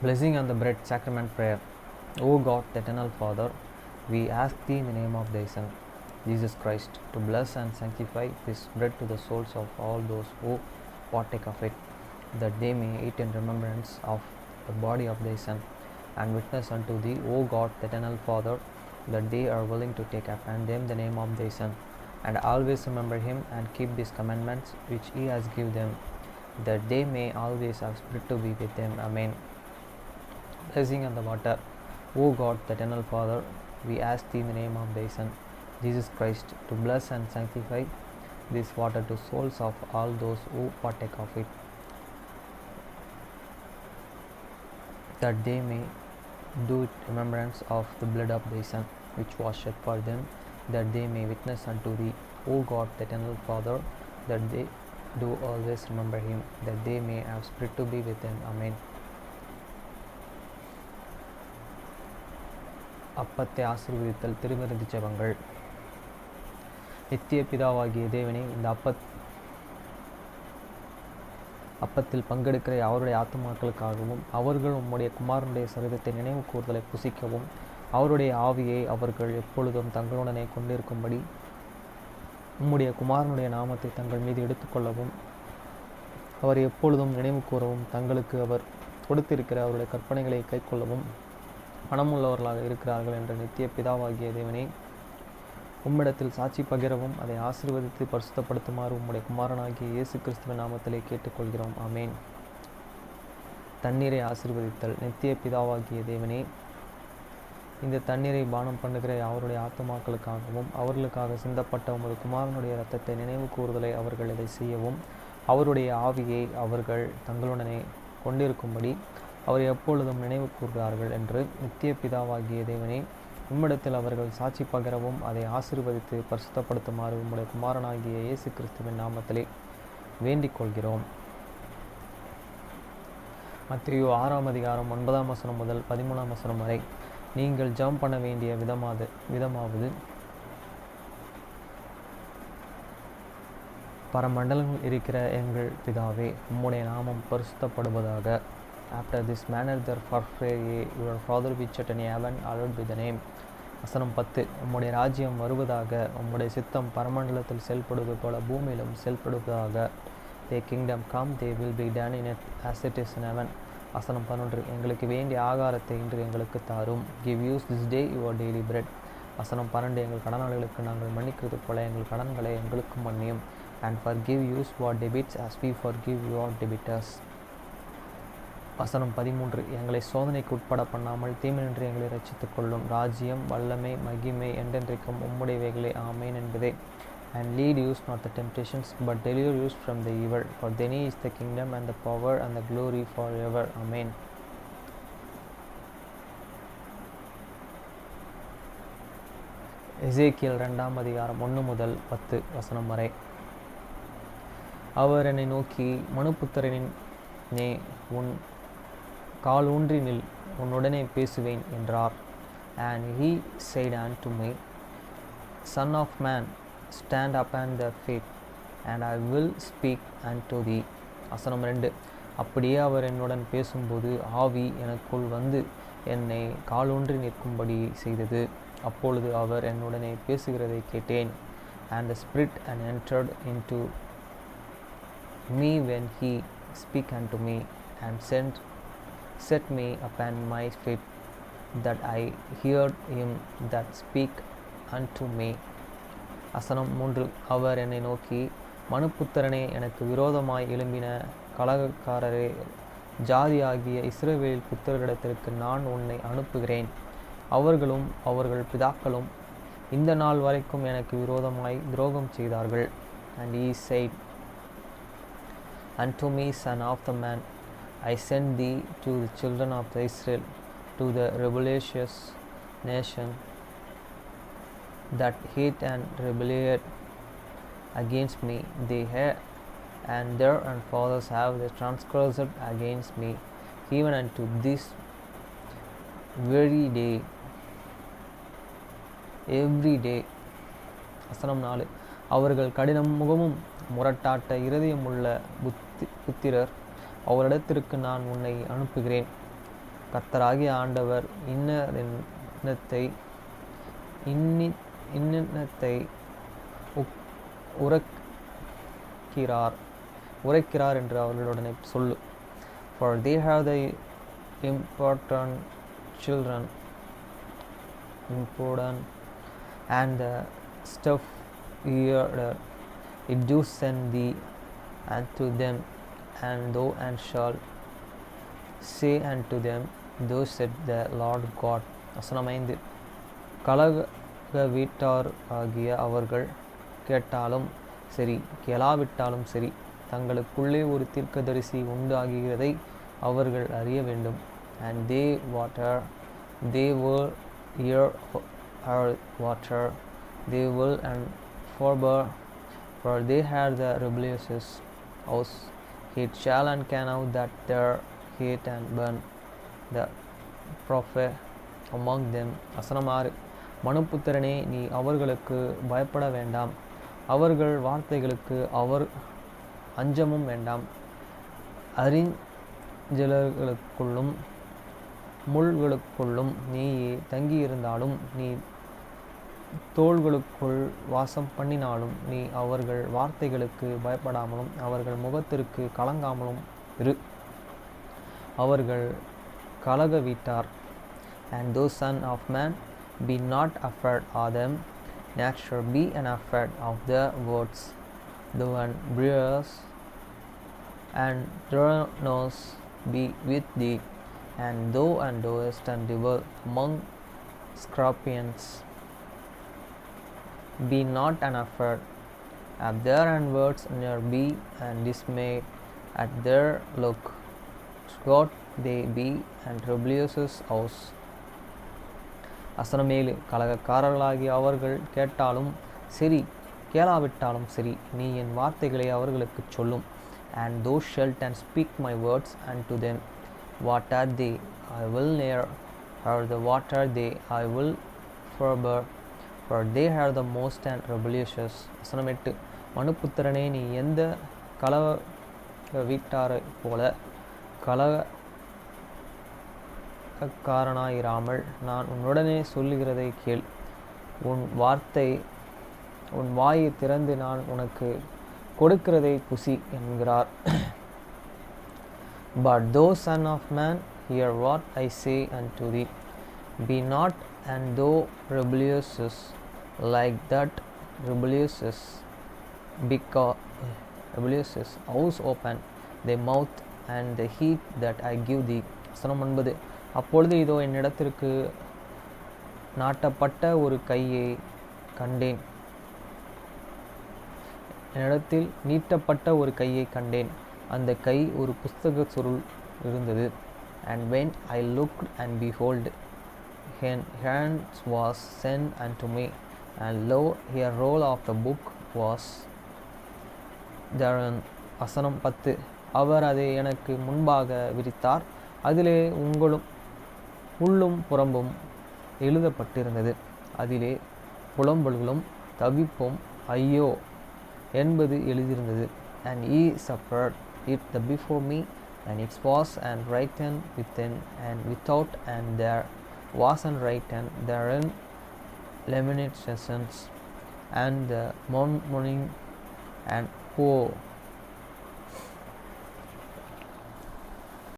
Blessing on the bread, sacrament prayer. O God, the eternal Father, we ask Thee in the name of Thy Son, Jesus Christ, to bless and sanctify this bread to the souls of all those who partake of it, that they may eat in remembrance of the body of Thy Son, and witness unto Thee, O God, the eternal Father, that they are willing to take upon them the name of Thy Son, and always remember Him and keep His commandments which He has given them, that they may always have spirit to be with them. Amen. Blessing on the water. O God, the eternal Father, we ask Thee in the name of Thy Son, Jesus Christ, to bless and sanctify this water to souls of all those who partake of it, that they may do it in remembrance of the blood of Thy Son, which was shed for them, that they may witness unto Thee, O God, the eternal Father, that they do always remember Him, that they may have spirit to be with Him. Amen. அப்பத்தை ஆசீர்வதித்தல். திருவிருந்து ஜெபங்கள். நித்திய பிதாவாகிய தேவனே, இந்த அப்பத்தில் பங்கெடுக்கிற அவருடைய ஆத்துமாக்களுக்காகவும் அவர்கள் உம்முடைய குமாரனுடைய சரிதத்தை நினைவு கூர்தலை புசிக்கவும் அவருடைய ஆவியை அவர்கள் எப்பொழுதும் தங்களுடனே கொண்டிருக்கும்படி உம்முடைய குமாரனுடைய நாமத்தை தங்கள் மீது எடுத்துக்கொள்ளவும் அவர் எப்பொழுதும் நினைவு கூறவும் தங்களுக்கு அவர் கொடுத்திருக்கிற அவருடைய கற்பனைகளை கைக்கொள்ளவும் மனமுள்ளவர்களாக இருக்கிறார்கள் என்ற நித்திய பிதாவாகிய தேவனே, உம்மிடத்தில் சாட்சி பகிரவும் அதை ஆசீர்வதித்து பரிசுத்தப்படுத்துமாறு உம்முடைய குமாரனாகிய இயேசு கிறிஸ்துவின் நாமத்திலே கேட்டுக்கொள்கிறோம். ஆமேன். தண்ணீரை ஆசீர்வதித்தல். நித்திய பிதாவாகிய தேவனே, இந்த தண்ணீரை பானம் பண்ணுகிற அவருடைய ஆத்துமாக்களுக்காகவும் அவர்களுக்காக சிந்தப்பட்ட உமது குமாரனுடைய இரத்தத்தை நினைவு கூறுதலை அவர்கள் இதை செய்யவும் அவருடைய ஆவியை அவர்கள் தங்களுடனே கொண்டிருக்கும்படி அவர் எப்பொழுதும் நினைவு கூறுகிறார்கள் என்று நித்திய பிதாவாகிய தேவனே, உம்மிடத்தில் அவர்கள் சாட்சி பகிரவும் அதை ஆசீர்வதித்து பரிசுத்தப்படுத்துமாறு உம்முடைய குமாரனாகிய இயேசு கிறிஸ்துவின் நாமத்திலே வேண்டிக் கொள்கிறோம். மத்தேயு 6ஆம் அதிகாரம் 9ஆம் வசனம் முதல் 13ஆம் வசனம் வரை. நீங்கள் ஜெபம் பண்ண வேண்டிய விதமாவது, பரமண்டலங்கள் இருக்கிற எங்கள் பிதாவே, உம்முடைய நாமம் பரிசுத்தப்படுவதாக. After this manner therefore pray ye, your Father which art in heaven, hallowed be thy name. வசனம் 10. உம்முடைய ராஜ்யம் வருவதாக, உம்முடைய சித்தம் பரமண்டலத்தில் செயல்படுவது போல பூமியிலும் செயல்படுவதாக. Thy kingdom come, they will be done in it as it is in heaven. வசனம் 11. எங்களுக்கு வேண்டிய ஆகாரத்தை இன்று எங்களுக்கு தாரும். Give us this day your daily bread. வசனம் 12. எங்கள் கடனாளிகளுக்கு நாங்கள் மன்னிக்கிறது போல எங்கள் கடன்களை எங்களுக்கு மன்னியும். And forgive us our debits as we forgive your debtors. வசனம் 13. எங்களை சோதனைக்கு உட்பட பண்ணாமல் தீமையின்றி எங்களை ரட்சித்துக் கொள்ளும். ராஜ்யம், வல்லமை, மகிமை என்றென்றைக்கும் உம்முடையவைகளே. ஆமேன் என்பதே. And lead us not the temptations, but deliver us from the evil. For thine is the kingdom and the power and the glory forever. Amen. எசேக்கியேல் 2ஆம் அதிகாரம் 1 முதல் 10 வசனம் வரை. அவர் என்னை நோக்கி, மனுபுத்திரனே, உன் கால் ஊன்றி நில், உன்னுடனே பேசுவேன் என்றார். And he said unto me, Son of man, stand up and the feet, and I will speak unto thee. வசனம் 2. அப்படியே அவர் என்னுடன் பேசும்போது ஆவி எனக்குள் வந்து என்னை காலூன்றி நிற்கும்படி செய்தது. அப்பொழுது அவர் என்னுடனே பேசுகிறதை கேட்டேன். And the spirit entered into me when he speak unto me, and set me upon my feet, that I heard him that speak unto me. வசனம் 3. அவர் என்னை நோக்கி, மனுபுத்திரனே, எனக்கு விரோதமாய் எழும்பின கலகக்காரரே, ஜாதியாகிய இஸ்ரவேல் புத்திரரிடத்திற்கு நான் உன்னை அனுப்புகிறேன். அவர்களும் அவர்கள் பிதாக்களும் இந்த நாள் வரைக்கும் எனக்கு விரோதமாய் துரோகம் செய்தார்கள். And he said unto me, Son of the man, I send thee to the children of Israel, to the rebellious nation that hate and rebelled against me. They and their fathers have transgressed against me, even unto this very day, every day. வசனம் 4. அவர்கள் கடினம் முகமும் முரட்டாட்ட இருதயமுள்ள புத்திரர், அவரிடத்திற்கு நான் உன்னை அனுப்புகிறேன். கர்த்தராகிய ஆண்டவர் இன்னத்தை உரைக்கிறார் என்று அவர்களுடனே சொல்லு. For they have the important children and the stuff eared, it do send thee unto them, and thou and shall say unto them, thus said the Lord God. வசனம் 5. கலக வீட்டார் ஆகிய அவர்கள் கேட்டாலும் சரி கேளாவிட்டாலும் சரி தங்களுக்குள்ளே ஒரு தீர்க்கதரிசி உண்டாகிறதை அவர்கள் அறிய வேண்டும். And they will hear our water, they will and forbear, for they had the rebellious house. It shall and can out that their hate and burn the prophet among them. வசனம் 6. மனுப்புத்திரனே, நீ அவர்களுக்கு பயப்பட வேண்டாம், அவர்கள் வார்த்தைகளுக்கு அஞ்சமும் வேண்டாம். அறிஞ்சலர்களுக்குள்ளும் முள்களுக்குள்ளும் நீயே தங்கியிருந்தாலும், நீ தோள்களுக்குள் வாசம் பண்ணினாலும், நீ அவர்கள் வார்த்தைகளுக்கு பயப்படாமலும் அவர்கள் முகத்திற்கு கலங்காமலும் இரு. அவர்கள் கலக வீட்டார். And thou son of man, be not afraid of them, neither be afraid of their words. Thou and briars and thorns be with thee, and thou and doest and dwell among scorpions. Be not afraid of their words, nor be dismayed at their look. God they be and rebellious house. வசனம் 7. கலகக்காரர்களாகிய அவர்கள் கேட்டாலும் சரி கேளாவிட்டாலும் சரி நீ என் வார்த்தைகளை அவர்களுக்கு சொல்லும். And thou shalt and speak my words unto them. What are they? I will near, or the water they I will forbear, for they are the most and rebellious. வசனம் 8. மனுப்புத்திரனே, நீ எந்த கலக வீட்டாரை போல கலகக்காரனாயிராமல் நான் உன்னுடனே சொல்லுகிறதை கேள். உன் வாயை திறந்து நான் உனக்கு கொடுக்கிறதை புசி என்கிறார். But thou son of man, hear what I say unto thee. Be not and thou rebellious like that rebellious house open the mouth and the heat that I give thee. வசனம் 9. அப்பொழுது இதோ என்னிடத்திற்கு நாட்டப்பட்ட ஒரு கையை கண்டேன், என்னிடத்தில் நீட்டப்பட்ட ஒரு கையை கண்டேன். அந்த கை ஒரு புஸ்தக சுருள் இருந்தது. And when I looked and behold, her hands was sent unto me, and lo, a roll of the book was therein. வசனம் 10. அவர் அதை எனக்கு முன்பாக விரித்தார், அதிலே உள்ளும் புறம்பும் எழுதப்பட்டிருந்தது. அதிலே புலம்பல்களும் தவிப்பும் ஐயோ என்பது எழுதியிருந்தது. And he suffered it before me, and it was and written within and without, and there was and written therein lamentations and the mourning and woe.